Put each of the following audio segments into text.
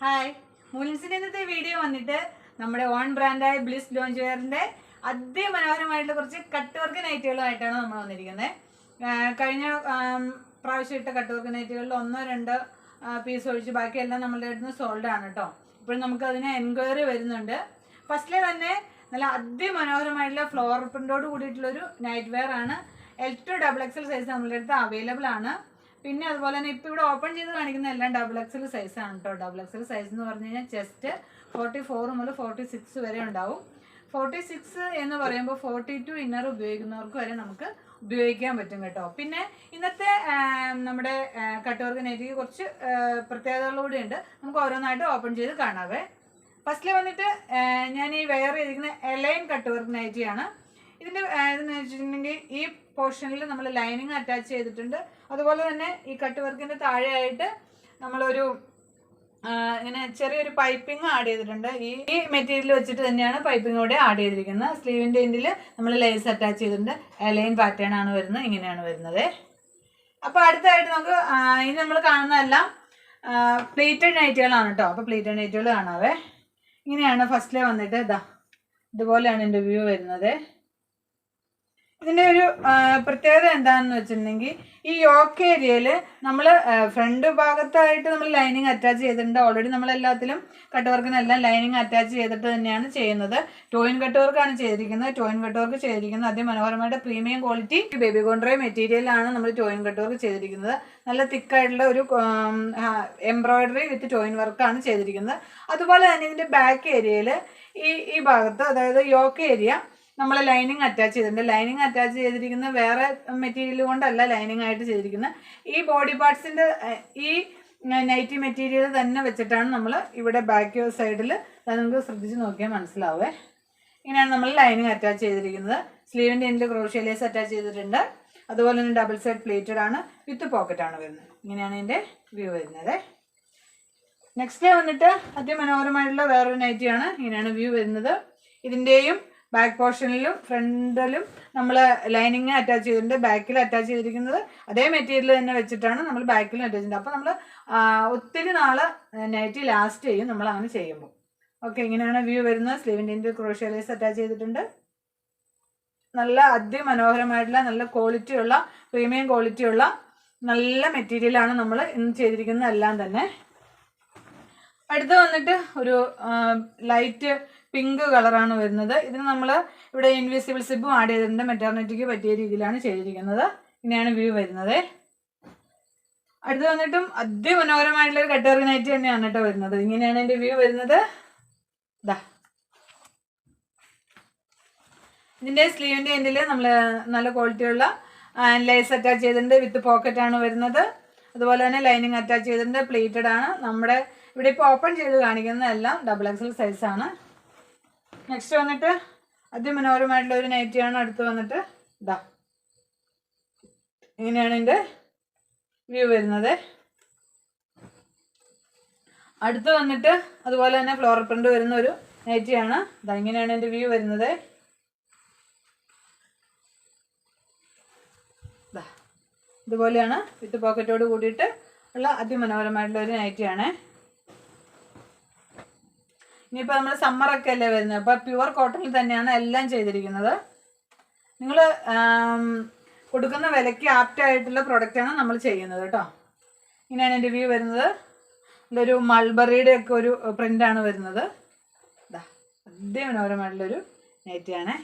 Hi, മൂലിൻസിൻ്റെ ഇന്നത്തെ video വന്നിട്ട് നമ്മുടെ ഓൺ ബ്രാൻഡായ ബ്ലിസ് ലോഞ്ച് വെയറിൻ്റെ അതിമനോഹരമായിട്ടുള്ള കുറച്ച് കട്ട് വർക്ക് നൈറ്റുകളുമായിട്ടാണ് നമ്മൾ വന്നിരിക്കുന്നത്. കഴിഞ്ഞ പ്രാവശ്യം ഇട്ട കട്ട് വർക്ക് നൈറ്റുകളിൽ 1-2 പീസ് ഒഴിച്ച് ബാക്കിയെല്ലാം നമ്മളുടെ അടുത്ത് നിന്ന് സോൾഡ് ആണ് കേട്ടോ. ഇപ്പോഴും നമുക്ക് അതിന് എൻക്വയറി വരുന്നുണ്ട്. ഫസ്റ്റിലെ തന്നെ നല്ല അതിമനോഹരമായിട്ടുള്ള ഫ്ലോർ പ്രിൻ്റോട് കൂടിയിട്ടുള്ളൊരു നൈറ്റ് വെയർ ആണ്. L2 XXL സൈസ് നമ്മളുടെ അടുത്ത് അവൈലബിൾ ആണ്. പിന്നെ അതുപോലെ തന്നെ ഇപ്പോൾ ഇവിടെ ഓപ്പൺ ചെയ്ത് കാണിക്കുന്ന എല്ലാം XXL സൈസാണ് കേട്ടോ. XXL സൈസ് എന്ന് പറഞ്ഞു കഴിഞ്ഞാൽ ചെസ്റ്റ് 44 മുതൽ 46 വരെ ഉണ്ടാവും. 46 എന്ന് പറയുമ്പോൾ 42 ഇന്നർ ഉപയോഗിക്കുന്നവർക്ക് വരെ നമുക്ക് ഉപയോഗിക്കാൻ പറ്റും കേട്ടോ. പിന്നെ ഇന്നത്തെ നമ്മുടെ കട്ട് വർക്ക് നൈറ്റിക്ക് കുറച്ച് പ്രത്യേകതകളൂടെ ഉണ്ട്. നമുക്ക് ഓരോന്നായിട്ട് ഓപ്പൺ ചെയ്ത് കാണാവേ. ഫസ്റ്റിൽ വന്നിട്ട് ഞാൻ ഈ വെയർ ചെയ്തിരിക്കുന്ന എലൈൻ കട്ട് വർക്ക് നൈറ്റിയാണ്. ഇതിൻ്റെ ഇതെന്ന് വെച്ചിട്ടുണ്ടെങ്കിൽ ഈ പോർഷനിൽ നമ്മൾ ലൈനിങ് അറ്റാച്ച് ചെയ്തിട്ടുണ്ട്. അതുപോലെ തന്നെ ഈ കട്ട് വർക്കിൻ്റെ താഴെയായിട്ട് നമ്മളൊരു ഇങ്ങനെ ചെറിയൊരു പൈപ്പിംഗ് ആഡ് ചെയ്തിട്ടുണ്ട്. ഈ മെറ്റീരിയൽ വെച്ചിട്ട് തന്നെയാണ് പൈപ്പിംഗ് കൂടെ ആഡ് ചെയ്തിരിക്കുന്നത്. സ്ലീവിൻ്റെ എൻഡിൽ നമ്മൾ ലേസ് അറ്റാച്ച് ചെയ്തിട്ടുണ്ട്. ലൈൻ പാറ്റേൺ ആണ് വരുന്നത്. ഇങ്ങനെയാണ് വരുന്നത്. അപ്പോൾ അടുത്തായിട്ട് നമുക്ക് ഇനി നമ്മൾ കാണുന്നതെല്ലാം പ്ലീറ്റഡ് നൈറ്റുകളാണ് കേട്ടോ. അപ്പോൾ പ്ലീറ്റഡ് നൈറ്റുകൾ കാണാവേ. ഇങ്ങനെയാണ് ഫസ്റ്റിലെ വന്നിട്ട് ഇതുപോലെയാണ് എൻ്റെ വ്യൂ വരുന്നത്. ഇതിൻ്റെ ഒരു പ്രത്യേകത എന്താണെന്ന് വെച്ചിട്ടുണ്ടെങ്കിൽ ഈ യോക്ക് ഏരിയയിൽ നമ്മൾ ഫ്രണ്ട് ഭാഗത്തായിട്ട് നമ്മൾ ലൈനിങ് അറ്റാച്ച് ചെയ്തിട്ടുണ്ട്. ഓൾറെഡി നമ്മളെല്ലാത്തിലും കട്ട് വർക്കിനെല്ലാം ലൈനിങ് അറ്റാച്ച് ചെയ്തിട്ട് തന്നെയാണ് ചെയ്യുന്നത്. ടോയിൻ കട്ട് വർക്കാണ് ചെയ്തിരിക്കുന്നത്. ടോയിൻ കട്ട് വർക്ക് ചെയ്തിരിക്കുന്നത് അതിമനോഹരമായിട്ട് പ്രീമിയം ക്വാളിറ്റി ബേബി കോൺട്രൈ മെറ്റീരിയലാണ് നമ്മൾ ടോയിൻ കട്ട് വർക്ക് ചെയ്തിരിക്കുന്നത്. നല്ല തിക്കായിട്ടുള്ള ഒരു എംബ്രോയിഡറി വിത്ത് ടോയിൻ വർക്കാണ് ചെയ്തിരിക്കുന്നത്. അതുപോലെ തന്നെ ഇതിൻ്റെ ബാക്ക് ഏരിയയിൽ ഈ ഭാഗത്ത്, അതായത് യോക്ക് ഏരിയ, നമ്മൾ ലൈനിങ് അറ്റാച്ച് ചെയ്തിട്ടുണ്ട്. ലൈനിങ് അറ്റാച്ച് ചെയ്തിരിക്കുന്ന വേറെ മെറ്റീരിയൽ കൊണ്ടല്ല ലൈനിങ് ആയിട്ട് ചെയ്തിരിക്കുന്നത്. ഈ ബോഡി പാർട്സിൻ്റെ ഈ നൈറ്റി മെറ്റീരിയൽ തന്നെ വെച്ചിട്ടാണ് നമ്മൾ ഇവിടെ ബാക്ക് സൈഡിൽ നമുക്ക് ശ്രദ്ധിച്ച് നോക്കിയാൽ മനസ്സിലാവേ. ഇങ്ങനെയാണ് നമ്മൾ ലൈനിങ് അറ്റാച്ച് ചെയ്തിരിക്കുന്നത്. സ്ലീവിൻ്റെ എൻഡിൽ ക്രോഷ്യ ലേസ് അറ്റാച്ച് ചെയ്തിട്ടുണ്ട്. അതുപോലെ തന്നെ ഡബിൾ സൈഡ് പ്ലേറ്റഡ് ആണ്, വിത്ത് പോക്കറ്റാണ് വരുന്നത്. ഇങ്ങനെയാണ് ഇതിൻ്റെ വ്യൂ വരുന്നത്. നെക്സ്റ്റ് വന്നിട്ട് അതിമനോഹരമായിട്ടുള്ള വേറൊരു നൈറ്റിയാണ്. ഇങ്ങനെയാണ് വ്യൂ വരുന്നത്. ഇതിൻ്റെയും ബാക്ക് പോർഷനിലും ഫ്രണ്ടിലും നമ്മൾ ലൈനിങ് അറ്റാച്ച് ചെയ്തിട്ടുണ്ട്. ബാക്കിൽ അറ്റാച്ച് ചെയ്തിരിക്കുന്നത് അതേ മെറ്റീരിയൽ തന്നെ വെച്ചിട്ടാണ് നമ്മൾ ബാക്കിലും അറ്റാച്ച് ചെയ്യുന്നത്. അപ്പോൾ നമ്മൾ ഒത്തിരി നാൾ നൈറ്റി ലാസ്റ്റ് ചെയ്യും നമ്മൾ അങ്ങനെ ചെയ്യുമ്പോൾ. ഓക്കെ, ഇങ്ങനെയാണ് വ്യൂ വരുന്നത്. സ്ലീവിൻ്റെ എൻഡിൽ ക്രോഷ്യ ലേസ് അറ്റാച്ച് ചെയ്തിട്ടുണ്ട്. നല്ല അതിമനോഹരമായിട്ടുള്ള നല്ല ക്വാളിറ്റിയുള്ള പ്രീമിയം ക്വാളിറ്റിയുള്ള നല്ല മെറ്റീരിയലാണ് നമ്മൾ ഇന്ന് ചെയ്തിരിക്കുന്നത് എല്ലാം തന്നെ. അടുത്ത് വന്നിട്ട് ഒരു ലൈറ്റ് പിങ്ക് കളറാണ് വരുന്നത്. ഇതിന് നമ്മൾ ഇവിടെ ഇൻവിസിബിൾ സിബും ആഡ് ചെയ്തിട്ടുണ്ട്. മെറ്റർണിറ്റിക്ക് പറ്റിയ രീതിയിലാണ് ചെയ്തിരിക്കുന്നത്. ഇങ്ങനെയാണ് വ്യൂ വരുന്നത്. അടുത്ത് വന്നിട്ടും അതിമനോഹരമായിട്ടുള്ളൊരു കട്ട് വർക്ക് നൈറ്റി തന്നെയാണ് കേട്ടോ വരുന്നത്. ഇങ്ങനെയാണ് എൻ്റെ വ്യൂ വരുന്നത്. ഇതിൻ്റെ സ്ലീവിൻ്റെ എൻഡിൽ നമ്മൾ നല്ല ക്വാളിറ്റിയുള്ള ലേസ് അറ്റാച്ച് ചെയ്തിട്ടുണ്ട്. വിത്ത് പോക്കറ്റാണ് വരുന്നത്. അതുപോലെ തന്നെ ലൈനിങ് അറ്റാച്ച് ചെയ്തിട്ടുണ്ട്. പ്ലേറ്റഡ് ആണ്. നമ്മുടെ ഇവിടെ ഇപ്പോൾ ഓപ്പൺ ചെയ്ത് കാണിക്കുന്നതെല്ലാം XXL സൈസാണ്. നെക്സ്റ്റ് വന്നിട്ട് അതിമനോഹരമായിട്ടുള്ള ഒരു നൈറ്റിയാണ്. അടുത്ത് വന്നിട്ട് ഇങ്ങനെയാണ് എൻ്റെ വ്യൂ വരുന്നത്. അടുത്ത് വന്നിട്ട് അതുപോലെ തന്നെ ഫ്ലോർ പ്രിന്റ് വരുന്ന ഒരു നൈറ്റിയാണ്. ഇങ്ങനെയാണ് എൻ്റെ വ്യൂ വരുന്നത്. ഇതുപോലെയാണ് വിത്ത് പോക്കറ്റോട് കൂടിയിട്ട് ഉള്ള അതിമനോഹരമായിട്ടുള്ള ഒരു നൈറ്റിയാണ്. ഇനിയിപ്പോൾ നമ്മൾ സമ്മറൊക്കെ അല്ലേ വരുന്നത്. അപ്പോൾ പ്യുവർ കോട്ടണിൽ തന്നെയാണ് എല്ലാം ചെയ്തിരിക്കുന്നത്. നിങ്ങൾ കൊടുക്കുന്ന വിലയ്ക്ക് ആപ്റ്റായിട്ടുള്ള പ്രൊഡക്റ്റാണ് നമ്മൾ ചെയ്യുന്നത് കേട്ടോ. ഇങ്ങനെയാണ് എൻ്റെ വ്യൂ വരുന്നത്. ഇതൊരു മൾബറിയുടെ ഒക്കെ ഒരു പ്രിൻ്റാണ് വരുന്നത്. അതിമനോഹരമായിട്ടുള്ളൊരു നൈറ്റിയാണ്.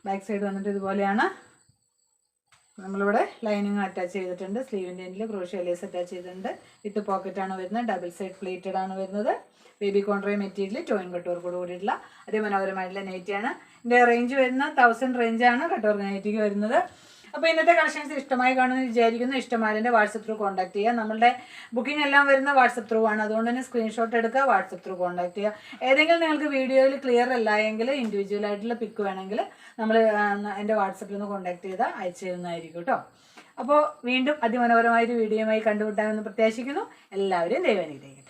ബാക്ക് സൈഡ് വന്നിട്ട് ഇതുപോലെയാണ്. നമ്മളിവിടെ ലൈനിങ് അറ്റാച്ച് ചെയ്തിട്ടുണ്ട്. സ്ലീവിൻ്റെ എൻഡിൽ ക്രോഷ്യ ലേസ് അറ്റാച്ച് ചെയ്തിട്ടുണ്ട്. വിത്ത് പോക്കറ്റാണ് വരുന്നത്. ഡബിൾ സൈഡ് പ്ലേറ്റഡ് ആണ് വരുന്നത്. ബേബി കോൺട്രൈ മെറ്റീരിയൽ ടോയിൻ കട്ട് വർക്കോട് കൂടിയിട്ടുള്ള അതിമനോഹരമായിട്ടുള്ള നൈറ്റിയാണ്. ഇതിൻ്റെ റേഞ്ച് വരുന്ന 1000 റേഞ്ചാണ് കട്ട് വർക്ക് നൈറ്റിക്ക് വരുന്നത്. അപ്പോൾ ഇന്നത്തെ കളക്ഷൻസ് ഇഷ്ടമായി കാണുമെന്ന് വിചാരിക്കുന്നു. ഇഷ്ടമായതിൻ്റെ വാട്സപ്പ് ത്രൂ കോൺടാക്ട് ചെയ്യുക. നമ്മളുടെ ബുക്കിംഗ് എല്ലാം വരുന്ന വാട്സപ്പ് ത്രൂ ആണ്. അതുകൊണ്ട് തന്നെ സ്ക്രീൻഷോട്ട് എടുക്കുക, വാട്സപ്പ് ത്രൂ കോൺടാക്ട് ചെയ്യുക. ഏതെങ്കിലും നിങ്ങൾക്ക് വീഡിയോയിൽ ക്ലിയർ അല്ല എങ്കിൽ ഇൻഡിവിജ്വൽ ആയിട്ടുള്ള പിക്ക് വേണമെങ്കിൽ നമ്മൾ എൻ്റെ വാട്സപ്പിൽ നിന്ന് കോൺടാക്ട് ചെയ്താൽ അയച്ചു തരുന്നതായിരിക്കും കേട്ടോ. അപ്പോൾ വീണ്ടും അതിമനോഹരമായൊരു വീഡിയോയുമായി കണ്ടുമുട്ടാമെന്ന് പ്രത്യാശിക്കുന്നു. എല്ലാവരെയും ദൈവം അനുഗ്രഹിക്കട്ടെ.